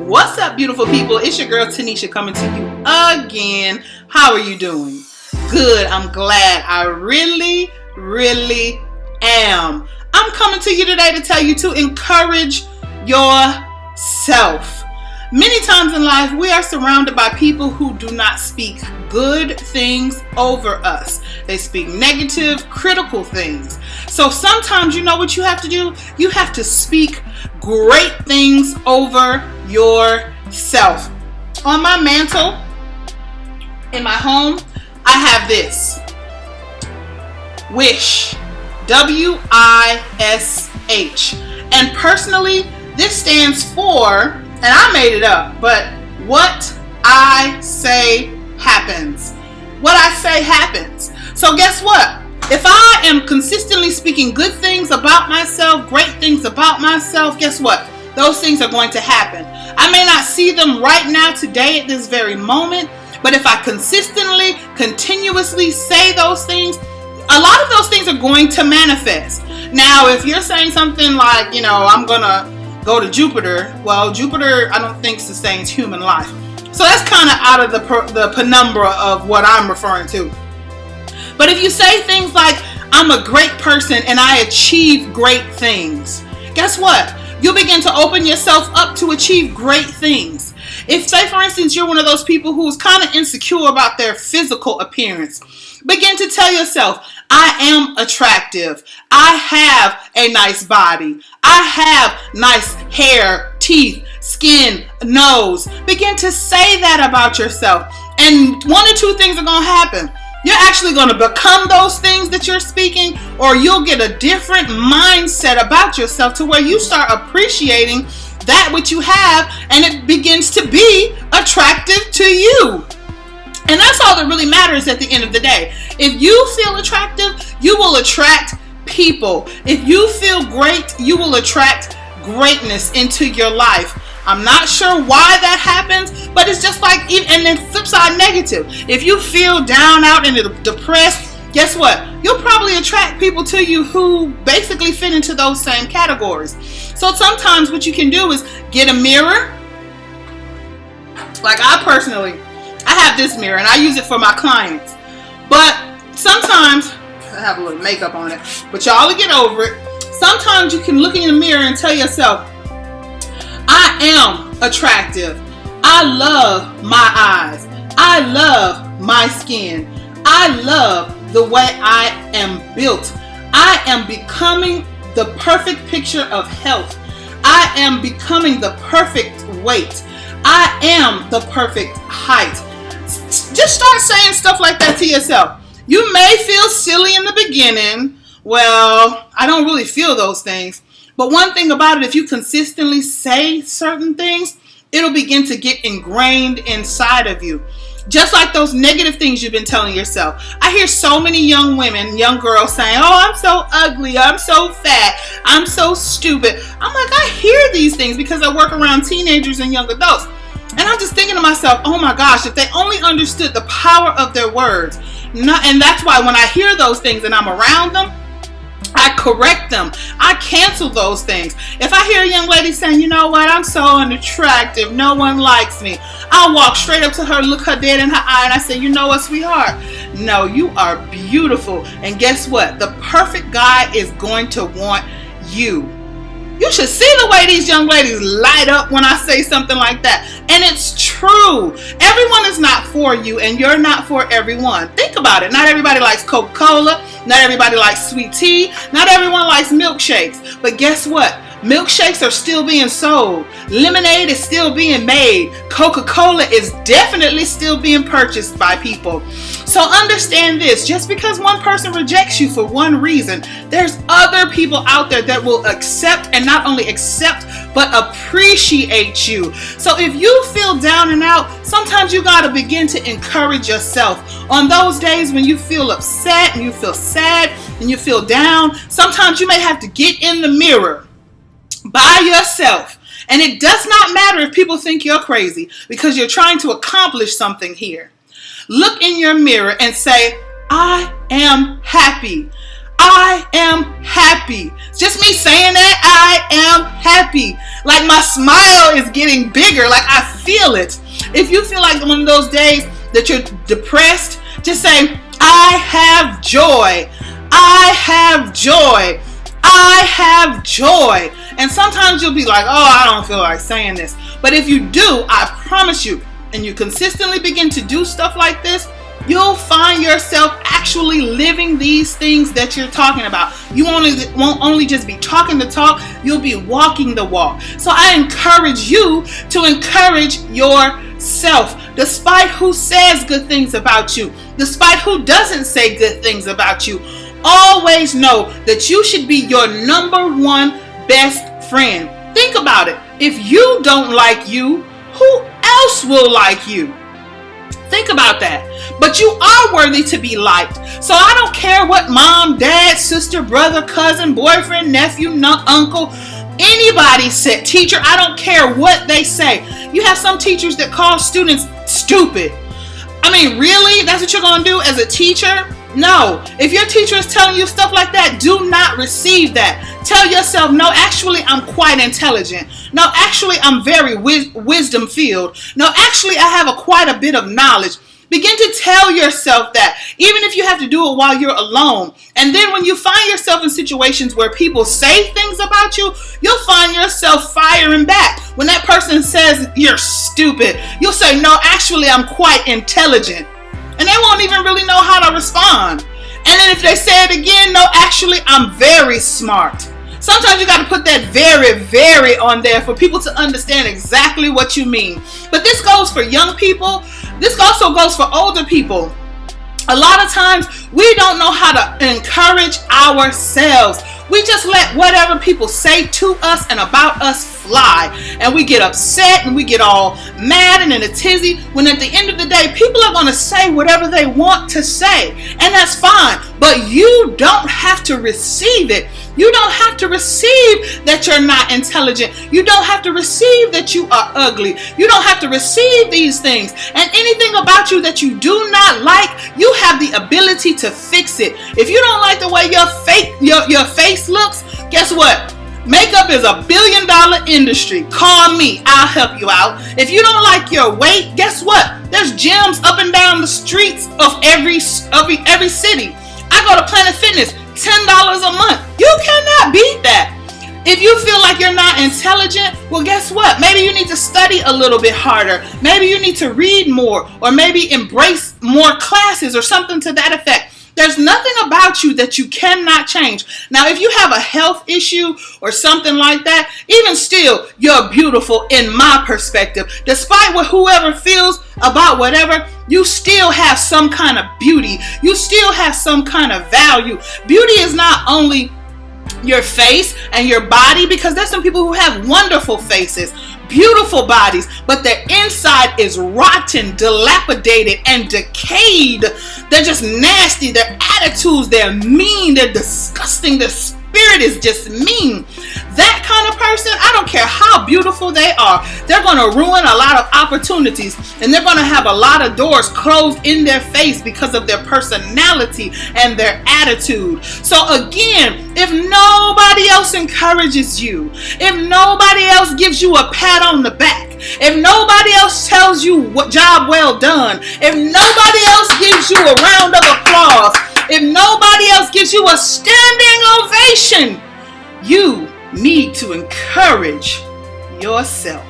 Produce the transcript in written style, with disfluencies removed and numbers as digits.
What's up, beautiful people? It's your girl Tanisha coming to you again. How are you doing? Good. I'm glad. I really am. I'm coming to you today to tell you to encourage yourself. Many times in life, we are surrounded by people who do not speak good things over us. They speak negative, critical things. So sometimes, you know what you have to do? You have to speak great things over yourself. On my mantle, in my home, I have this. Wish. W-I-S-H. And personally, this stands for, and I made it up, but what I say happens. What I say happens. So guess what? If I am consistently speaking good things about myself, great things about myself, guess what? Those things are going to happen. I may not see them right now, today, at this very moment, but if I consistently, continuously say those things, a lot of those things are going to manifest. Now, if you're saying something like, I'm going to go to Jupiter, well, Jupiter, I don't think sustains human life. So that's kind of out of the penumbra of what I'm referring to. But if you say things like, I'm a great person and I achieve great things, guess what? You'll begin to open yourself up to achieve great things. If, say, for instance, you're one of those people who's kind of insecure about their physical appearance, begin to tell yourself, I am attractive. I have a nice body. I have nice hair, teeth, skin, nose. Begin to say that about yourself. And one or two things are going to happen. You're actually going to become those things that you're speaking, or you'll get a different mindset about yourself to where you start appreciating that which you have, and it begins to be attractive to you. And that's all that really matters at the end of the day. If you feel attractive, you will attract people. If you feel great, you will attract greatness into your life. I'm not sure why that happens, but it's just like, and then flip side negative. If you feel down, out, and depressed, guess what? You'll probably attract people to you who basically fit into those same categories. So sometimes what you can do is get a mirror. Like I have this mirror and I use it for my clients. But sometimes, I have a little makeup on it, but y'all will get over it. Sometimes you can look in the mirror and tell yourself, I am attractive. I love my eyes. I love my skin. I love the way I am built. I am becoming the perfect picture of health. I am becoming the perfect weight. I am the perfect height. Just start saying stuff like that to yourself. You may feel silly in the beginning. Well, I don't really feel those things. But one thing about it, if you consistently say certain things, it'll begin to get ingrained inside of you. Just like those negative things you've been telling yourself. I hear so many young women, young girls saying, oh, I'm so ugly, I'm so fat, I'm so stupid. I'm like, I hear these things because I work around teenagers and young adults. And I'm just thinking to myself, oh my gosh, if they only understood the power of their words. And that's why when I hear those things and I'm around them, I correct them. I cancel those things. If I hear a young lady saying, you know what, I'm so unattractive, no one likes me, I'll walk straight up to her, look her dead in her eye, and I say, you know what, sweetheart? No, you are beautiful. And guess what? The perfect guy is going to want you. You should see the way these young ladies light up when I say something like that. And it's true. Everyone is not for you, and you're not for everyone. Think about it. Not everybody likes Coca-Cola. Not everybody likes sweet tea. Not everyone likes milkshakes. But guess what? Milkshakes are still being sold. Lemonade is still being made. Coca-Cola is definitely still being purchased by people. So understand this. Just because one person rejects you for one reason, there's other people out there that will accept, and not only accept, but appreciate you. So if you feel down and out, sometimes you got to begin to encourage yourself. On those days when you feel upset and you feel sad and you feel down, sometimes you may have to get in the mirror by yourself. And it does not matter if people think you're crazy, because you're trying to accomplish something here. Look in your mirror and say, I am happy. I am happy. Just me saying that, I am happy. Like my smile is getting bigger. Like I feel it. If you feel like one of those days that you're depressed, just say, I have joy. I have joy. I have joy. And sometimes you'll be like, oh, I don't feel like saying this. But if you do, I promise you, and you consistently begin to do stuff like this, you'll find yourself actually living these things that you're talking about. You won't only just be talking the talk, you'll be walking the walk. So I encourage you to encourage yourself, despite who says good things about you, despite who doesn't say good things about you. Always know that you should be your number one best friend. Think about it. If you don't like you, who else will like you? Think about that. But you are worthy to be liked. So I don't care what mom, dad, sister, brother, cousin, boyfriend, nephew, uncle, anybody said, teacher, I don't care what they say. You have some teachers that call students stupid. I mean, really? That's what you're going to do as a teacher? No. If your teacher is telling you stuff like that, do not receive that. Tell yourself, no, actually, I'm quite intelligent. No, actually, I'm very wisdom filled. No, actually, I have quite a bit of knowledge. Begin to tell yourself that, even if you have to do it while you're alone. And then when you find yourself in situations where people say things about you, you'll find yourself firing back. When that person says you're stupid, you'll say, no, actually, I'm quite intelligent. And they won't even really know how to respond. And then if they say it again, no, actually, I'm very smart. Sometimes you got to put that very, very on there for people to understand exactly what you mean. But this goes for young people. This also goes for older people. A lot of times we don't know how to encourage ourselves. We just let whatever people say to us and about us fly. And we get upset and we get all mad and in a tizzy, when at the end of the day, people are going to say whatever they want to say. And that's fine. But you don't have to receive it. You don't have to receive that you're not intelligent. You don't have to receive that you are ugly. You don't have to receive these things. And anything about you that you do not like, you have the ability to fix it. If you don't like the way your face looks, guess what? Makeup is $1 billion industry. Call me. I'll help you out. If you don't like your weight, guess what? There's gyms up and down the streets of every city. I go to Planet Fitness, $10 a month. You cannot beat that. If you feel like you're not intelligent, well, guess what? Maybe you need to study a little bit harder. Maybe you need to read more, or maybe embrace more classes or something to that effect. There's nothing about you that you cannot change. Now, if you have a health issue or something like that, even still, you're beautiful in my perspective. Despite what whoever feels about whatever, you still have some kind of beauty. You still have some kind of value. Beauty is not only your face and your body, because there's some people who have wonderful faces, beautiful bodies, but their inside is rotten, dilapidated, and decayed. They're just nasty. Their attitudes, they're mean, they're disgusting. Their spirit is just mean. That kind of person, I don't care how beautiful they are, they're going to ruin a lot of opportunities, and they're going to have a lot of doors closed in their face because of their personality and their attitude. So again, if nobody else encourages you, if nobody else gives you a pat on the back, if nobody else tells you what job well done, if nobody else gives you a round of applause, if nobody else gives you a standing ovation, you need to encourage yourself.